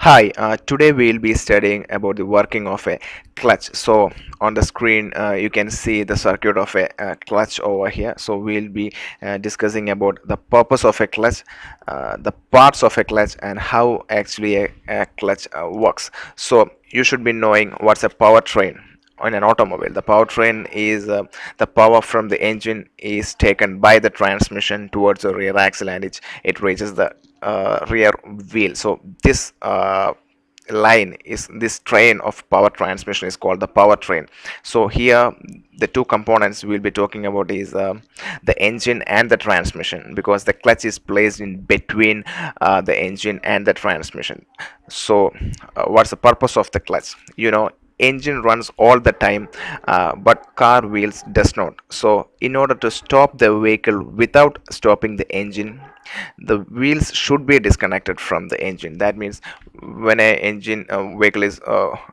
Hi, today we'll be studying about the working of a clutch. So on the screen you can see the circuit of a clutch over here. So we'll be discussing about the purpose of a clutch, the parts of a clutch, and how actually a clutch works. So you should be knowing what's a powertrain. On an automobile, the powertrain is the power from the engine is taken by the transmission towards the rear axle, and it reaches the rear wheel. So this train of power transmission is called the powertrain. So here the two components we'll be talking about is the engine and the transmission, because the clutch is placed in between the engine and the transmission. So what's the purpose of the clutch? Engine runs all the time, but car wheels does not. So in order to stop the vehicle without stopping the engine, the wheels should be disconnected from the engine. That means when a engine vehicle is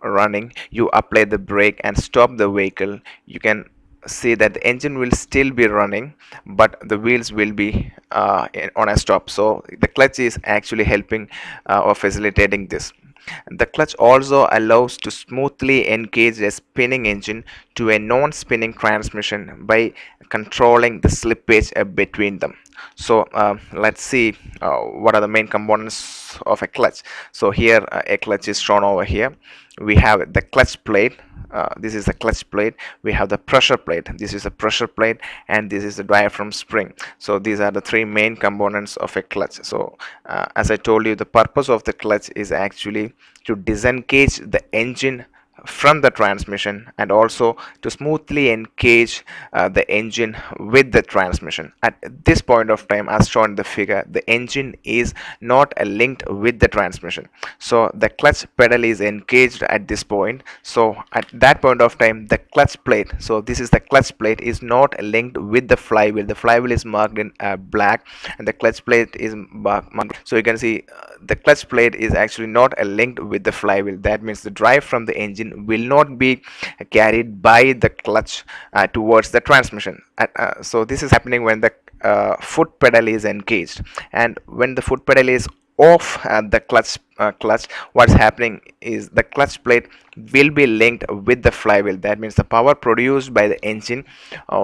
running, you apply the brake and stop the vehicle, you can see that the engine will still be running, but the wheels will be on a stop. So the clutch is actually helping or facilitating this. The clutch also allows to smoothly engage a spinning engine to a non-spinning transmission by controlling the slippage between them. So let's see what are the main components of a clutch. So here a clutch is shown over here. We have the clutch plate. This is the clutch plate. We have the pressure plate. This is the pressure plate, and this is the diaphragm spring. So these are the three main components of a clutch. So as I told you, the purpose of the clutch is actually to disengage the engine from the transmission, and also to smoothly engage the engine with the transmission. At this point of time, as shown in the figure, the engine is not linked with the transmission, so the clutch pedal is engaged at this point. So at that point of time, the clutch plate, so this is the clutch plate, is not linked with the flywheel. The flywheel is marked in black, and the clutch plate is marked. So you can see the clutch plate is actually not linked with the flywheel. That means the drive from the engine will not be carried by the clutch towards the transmission. So this is happening when the foot pedal is engaged, and when the foot pedal is off the clutch, what's happening is the clutch plate will be linked with the flywheel. That means the power produced by the engine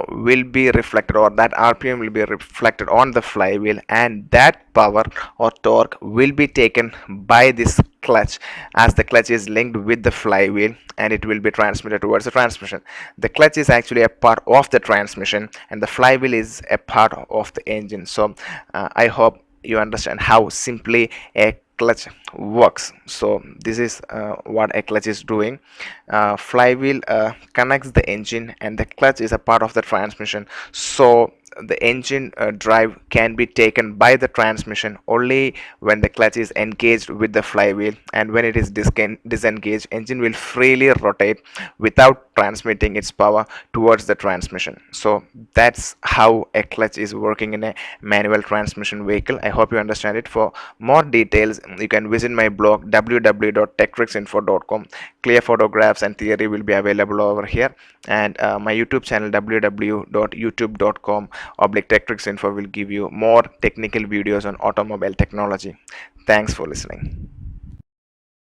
will be reflected, or that RPM will be reflected on the flywheel, and that power or torque will be taken by this clutch, as the clutch is linked with the flywheel, and it will be transmitted towards the transmission. The clutch is actually a part of the transmission, and the flywheel is a part of the engine. So I hope you understand how simply a clutch works. So this is what a clutch is doing. Flywheel connects the engine, and the clutch is a part of the transmission. So the engine drive can be taken by the transmission only when the clutch is engaged with the flywheel, and when it is disengaged, engine will freely rotate without transmitting its power towards the transmission. So that's how a clutch is working in a manual transmission vehicle. I hope you understand it. For more details, you can visit my blog www.techtricksinfo.com. Clear photographs and theory will be available over here, and my YouTube channel www.youtube.com/techtricksinfo will give you more technical videos on automobile technology. Thanks for listening.